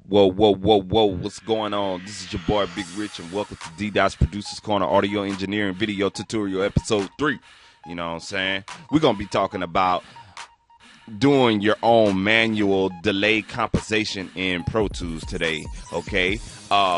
Whoa, whoa, whoa, whoa, what's going on? This is your boy Big Rich, and welcome to DeeDot's Producers Corner Audio Engineering Video Tutorial Episode 3. You know what I'm saying? We're going to be talking about doing your own manual delay compensation in Pro Tools today, okay?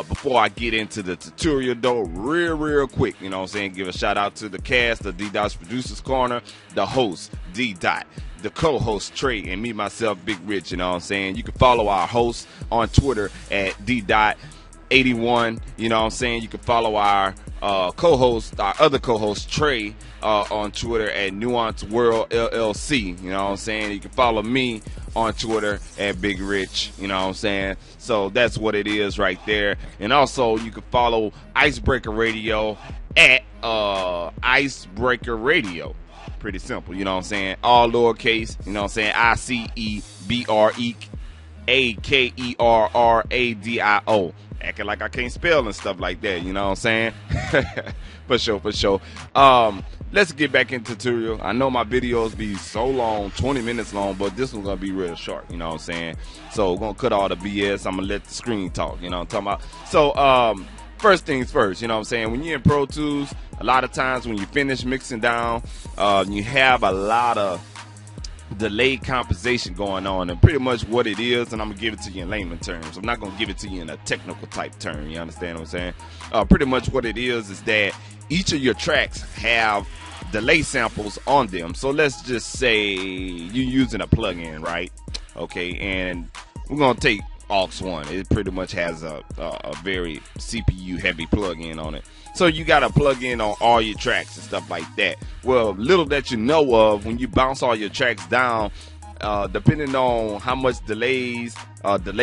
Before I get into the tutorial though, real quick, you know what I'm saying, give a shout out to the cast of DeeDot's Producers Corner, the host, DeeDot, the co-host Trey, and me myself, Big Rich. You know what I'm saying? You can follow our host on Twitter at DeeDot81. You know what I'm saying? You can follow our co-host, our other co-host Trey, on Twitter at Nuance World LLC. You know what I'm saying? You can follow me on Twitter at Big Rich. You know what I'm saying? So that's what it is right there. And also you can follow Icebreaker Radio at Icebreaker Radio. Pretty simple, you know what I'm saying? All lowercase, you know what I'm saying? ICEBREAKERRADIO. Acting like I can't spell and stuff like that, you know what I'm saying? For sure. Let's get back into tutorial. I know my videos be so long, 20 minutes long, but this one's gonna be real short, you know what I'm saying? So we're gonna cut all the BS. I'm gonna let the screen talk, you know what I'm talking about? So first things first, you know what I'm saying? When you're in Pro Tools, a lot of times when you finish mixing down, you have a lot of delay compensation going on, and pretty much what it is, and I'm gonna give it to you in layman terms. I'm not gonna give it to you in a technical type term. You understand what I'm saying? Pretty much what it is that each of your tracks have delay samples on them. So let's just say you're using a plugin, right? Okay, and we're gonna take aux 1. It pretty much has a very CPU heavy plug-in on it, so you got to plug in on all your tracks and stuff like that. Well, little that you know of, when you bounce all your tracks down, depending on how much delay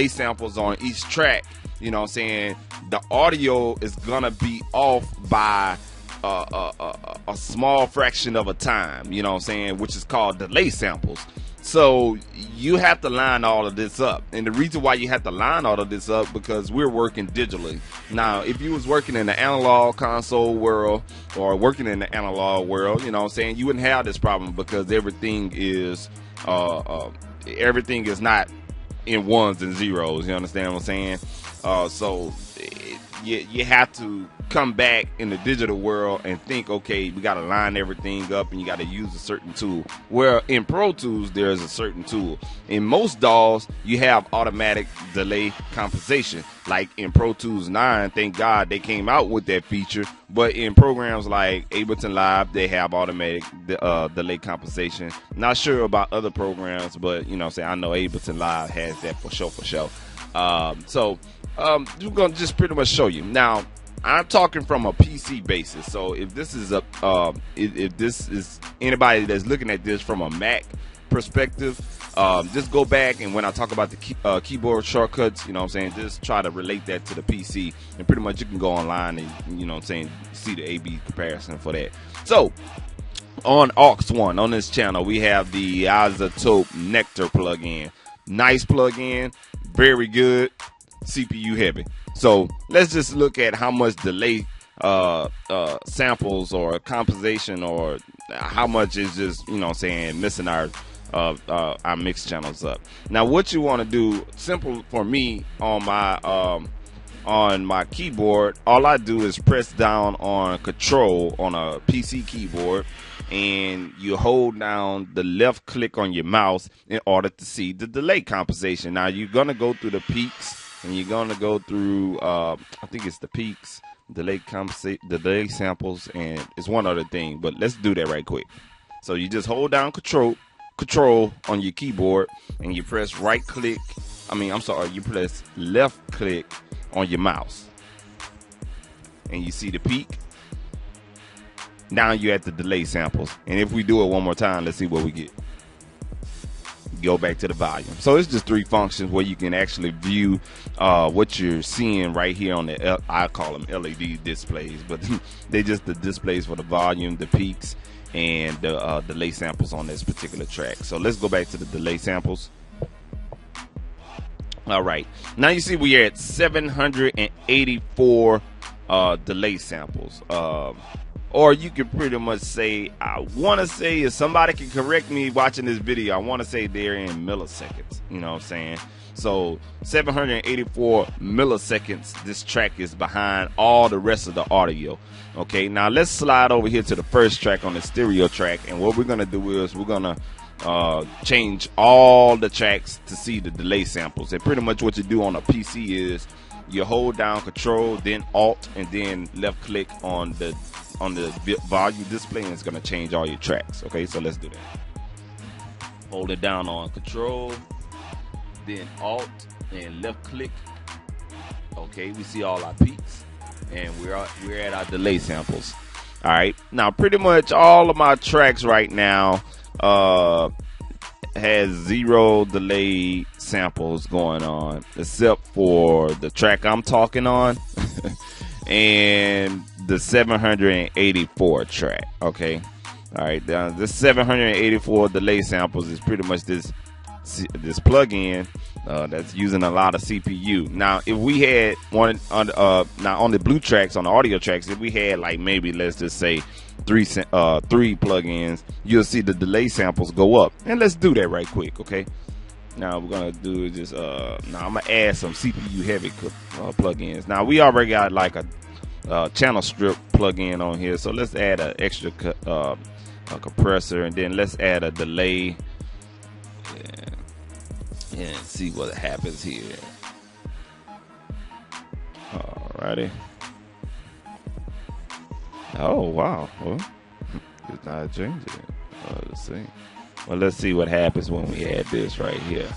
samples on each track, you know what I'm saying, the audio is gonna be off by a small fraction of a time, you know what I'm saying, which is called delay samples. So you have to line all of this up, and the reason why you have to line all of this up, because we're working digitally. Now, if you was working in the analog console world or working in the analog world, you know what I'm saying, you wouldn't have this problem, because everything is not in ones and zeros. You understand what I'm saying? So you have to come back in the digital world and think, okay, we got to line everything up and you got to use a certain tool. Where in Pro Tools, there's a certain tool. In most DAWs, you have automatic delay compensation. Like in Pro Tools 9, thank God they came out with that feature. But in programs like Ableton Live, they have automatic delay compensation. Not sure about other programs, but you know what I'm saying, I know Ableton Live has that for sure. So we're going to just pretty much show you. Now, I'm talking from a PC basis, so if this is if this is anybody that's looking at this from a Mac perspective, just go back, and when I talk about the keyboard shortcuts, you know what I'm saying, just try to relate that to the PC, and pretty much you can go online and, you know what I'm saying, see the A/B comparison for that. So on aux 1 on this channel, we have the Isotope Nectar plugin. Nice plugin, very good, CPU heavy. So let's just look at how much delay samples or compensation, or how much is just, you know what I'm saying, messing our mix channels up. Now what you want to do, simple for me, on my keyboard, all I do is press down on Control on a PC keyboard, and you hold down the left click on your mouse in order to see the delay compensation. Now you're gonna go through the peaks, and you're gonna go through I think it's the peaks, delay samples, and it's one other thing, but let's do that right quick. So you just hold down control on your keyboard, and you press you press left click on your mouse, and you see the peak. Now you're at the delay samples, and if we do it one more time, let's see what we get. Go back to the volume. So it's just 3 functions where you can actually view what you're seeing right here on the I call them LED displays, but they just the displays for the volume, the peaks, and the delay samples on this particular track. So let's go back to the delay samples. All right, now you see we are at 784 delay samples. or you could pretty much say, I want to say, if somebody can correct me watching this video, I want to say they're in milliseconds. You know what I'm saying? So 784 milliseconds this track is behind all the rest of the audio. Okay, now let's slide over here to the first track on the stereo track, and what we're gonna do is we're gonna change all the tracks to see the delay samples. And pretty much what you do on a PC is you hold down Control, then Alt, and then left click on the volume display, and it's gonna change all your tracks. Okay, so let's do that. Hold it down on Control, then Alt, and left click. Okay, we see all our peaks, and we're at our delay samples. All right, now pretty much all of my tracks right now has 0 delay samples going on, except for the track I'm talking on and the 784 track. Okay, all right, this 784 delay samples is pretty much this plug-in that's using a lot of CPU. Now, if we had one now on the blue tracks, on the audio tracks, if we had like maybe let's just say three plugins, you'll see the delay samples go up. And let's do that right quick, okay? Now we're gonna do just now I'm gonna add some CPU heavy plugins. Now we already got like a channel strip plugin on here, so let's add an extra a compressor, and then let's add a delay. And see what happens here. Alrighty. Oh wow. Well, it's not changing. Let's see. Well, let's see what happens when we add this right here.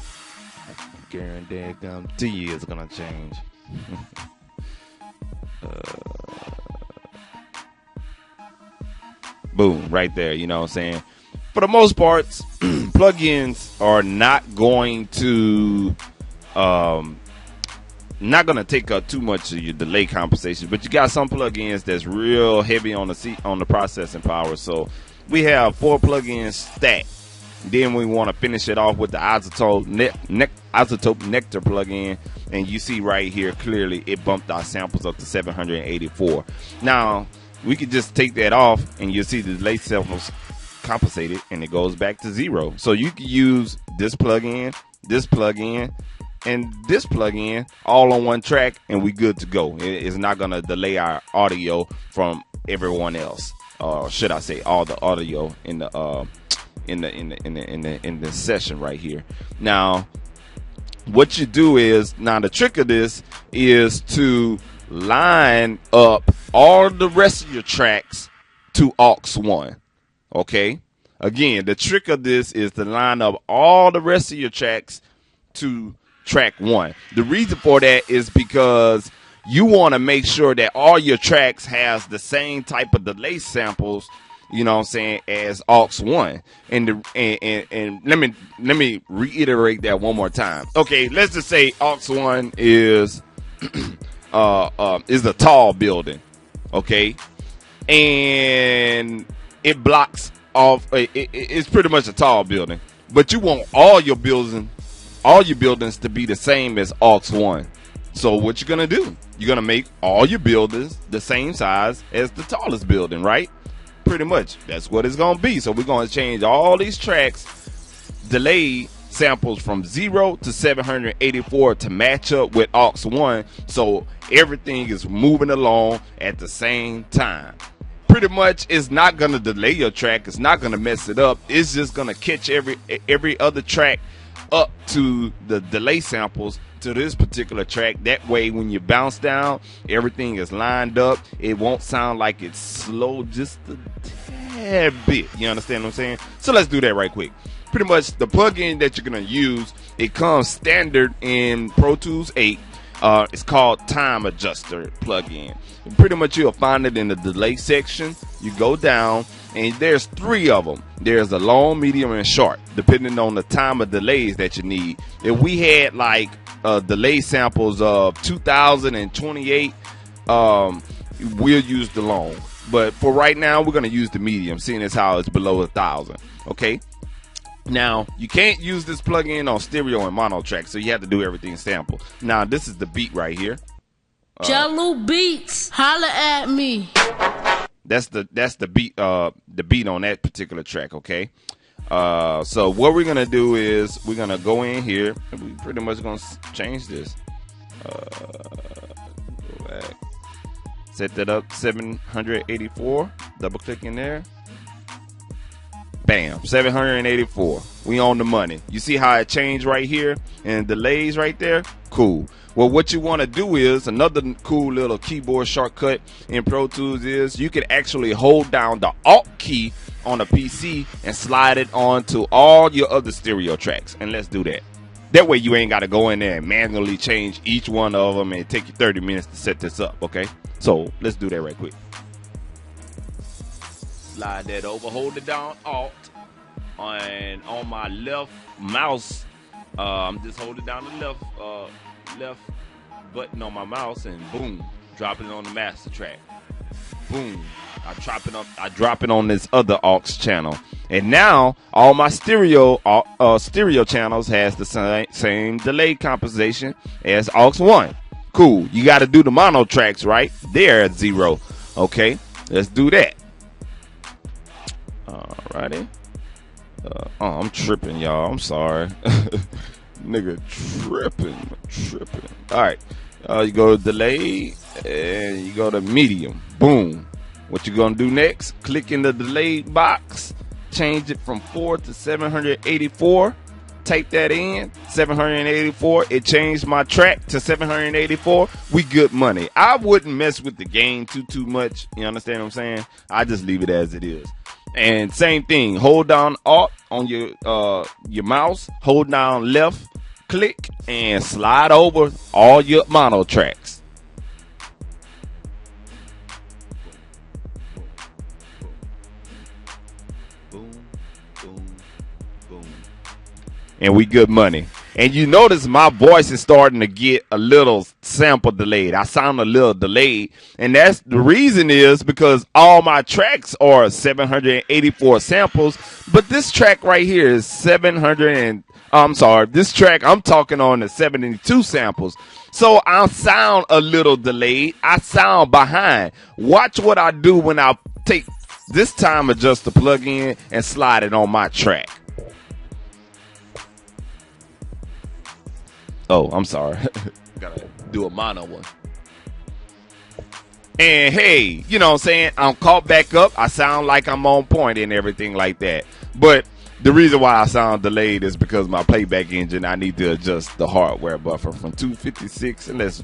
I guarantee you it's gonna change. Boom, right there. You know what I'm saying? For the most part, plugins are not going to take up too much of your delay compensation, but you got some plugins that's real heavy on the processing power. So we have 4 plugins stacked. Then we want to finish it off with the Isotope Nectar plugin, and you see right here clearly it bumped our samples up to 784. Now we could just take that off, and you'll see the delay samples compensated, and it goes back to 0. So you can use this plugin, and this plugin all on one track, and we good to go. It's not gonna delay our audio from everyone else, or should I say all the audio in the session right here. Now what you do is, now the trick of this is to line up all the rest of your tracks to aux1. Okay, again, the trick of this is to line up all the rest of your tracks to track 1. The reason for that is because you want to make sure that all your tracks has the same type of delay samples, you know what I'm saying, as aux1. And let me reiterate that one more time. Okay, let's just say aux1 is a tall building, okay, and it blocks off. It's pretty much a tall building, but you want all your buildings to be the same as aux1. So what you're gonna do? You're gonna make all your buildings the same size as the tallest building, right? Pretty much, that's what it's gonna be. So we're gonna change all these tracks, delay samples from 0 to 784 to match up with aux1, so everything is moving along at the same time. Pretty much, it's not gonna delay your track. It's not gonna mess it up. It's just gonna catch every other track up to the delay samples to this particular track. That way, when you bounce down, everything is lined up. It won't sound like it's slow just a tad bit. You understand what I'm saying? So let's do that right quick. Pretty much, the plugin that you're gonna use, it comes standard in Pro Tools 8. It's called Time Adjuster plugin. And pretty much you'll find it in the delay section. You go down, and there's 3 of them. There's a long, medium, and short, depending on the time of delays that you need. If we had like delay samples of 2028, we'll use the long. But for right now, we're gonna use the medium, seeing as how it's below 1,000. Okay. Now, you can't use this plugin on stereo and mono track, so you have to do everything sample. Now, this is the beat right here. Jello Beats, holla at me. That's the beat on that particular track, okay? So what we're gonna do is we're gonna go in here and we pretty much gonna change this. Go back. Set that up 784. Double click in there. Bam, 784. We on the money. You see how it changed right here and delays right there? Cool. Well, what you want to do is another cool little keyboard shortcut in Pro Tools is you can actually hold down the Alt key on a PC and slide it onto all your other stereo tracks. And let's do that. That way you ain't got to go in there and manually change each one of them and take you 30 minutes to set this up, okay? So let's do that right quick. Slide that over, hold it down, Alt, and on my left mouse, I'm just holding down the left button on my mouse, and boom, dropping it on the master track. Boom, I drop it on this other aux channel, and now all my stereo channels has the same delay compensation as aux 1. Cool. You got to do the mono tracks right there at 0. Okay, let's do that. Alrighty. I'm tripping, y'all. I'm sorry. Nigga tripping. Alright. You go to delay and you go to medium. Boom. What you gonna do next? Click in the delay box. Change it from 4 to 784. Type that in, 784. It changed my track to 784. We good money. I wouldn't mess with the gain too much. You understand what I'm saying? I just leave it as it is. And same thing, hold down Alt on your mouse, hold down left click, and slide over all your mono tracks. Boom, boom, boom. And we good money. And you notice my voice is starting to get a little sample delayed. I sound a little delayed. And that's the reason is because all my tracks are 784 samples. But this track right here is this track I'm talking on is 72 samples. So I sound a little delayed. I sound behind. Watch what I do when I take this time adjuster plug-in and slide it on my track. Oh, I'm sorry. Gotta do a mono one. And hey, you know what I'm saying? I'm caught back up. I sound like I'm on point and everything like that. But the reason why I sound delayed is because my playback engine, I need to adjust the hardware buffer from 256 and let's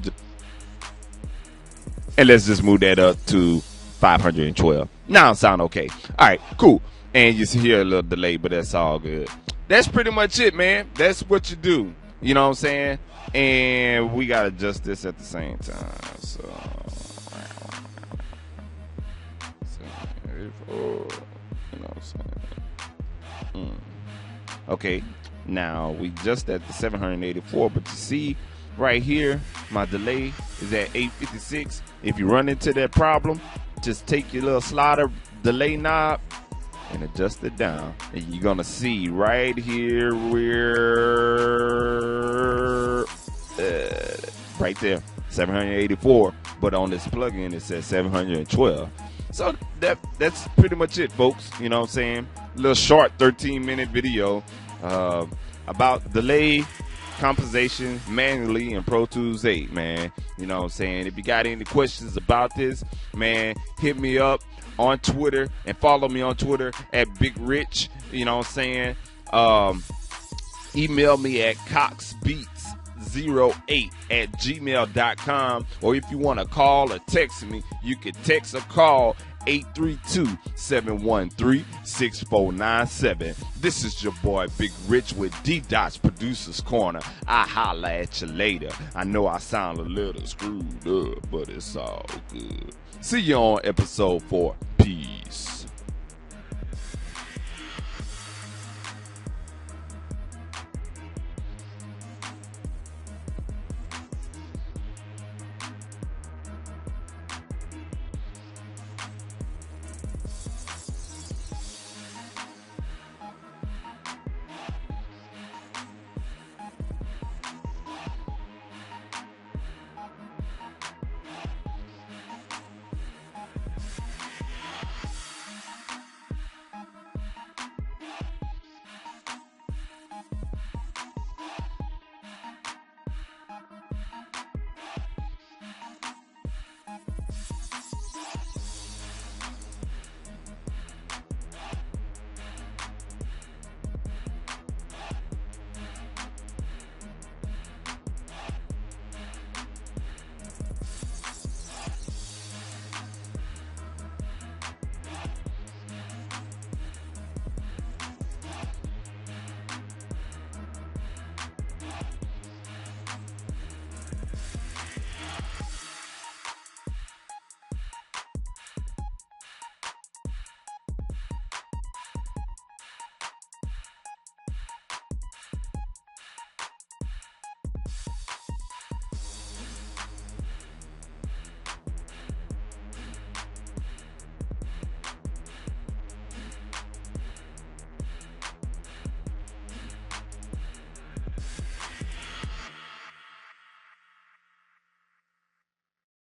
just move that up to 512. Now it sound okay. All right, cool. And you hear a little delay, but that's all good. That's pretty much it, man. That's what you do. You know what I'm saying? And we got to adjust this at the same time. So, you know what I'm saying? Okay, now we just at the 784, but you see right here, my delay is at 856. If you run into that problem, just take your little slider delay knob and adjust it down, and you're gonna see right here where right there 784, but on this plugin it says 712. So that's pretty much it, folks. You know what I'm saying? A little short 13-minute video about delay compensation manually in Pro Tools 8, man. You know what I'm saying? If you got any questions about this, man, hit me up on Twitter and follow me on Twitter at Big Rich. You know what I'm saying? Email me at coxbeats08@gmail.com, or if you want to call or text me, you can text or call 832-713-6497. This is your boy Big Rich with DeeDot's Producers Corner. I holla at you later. I know I sound a little screwed up, but it's all good. See you on episode 4. Peace.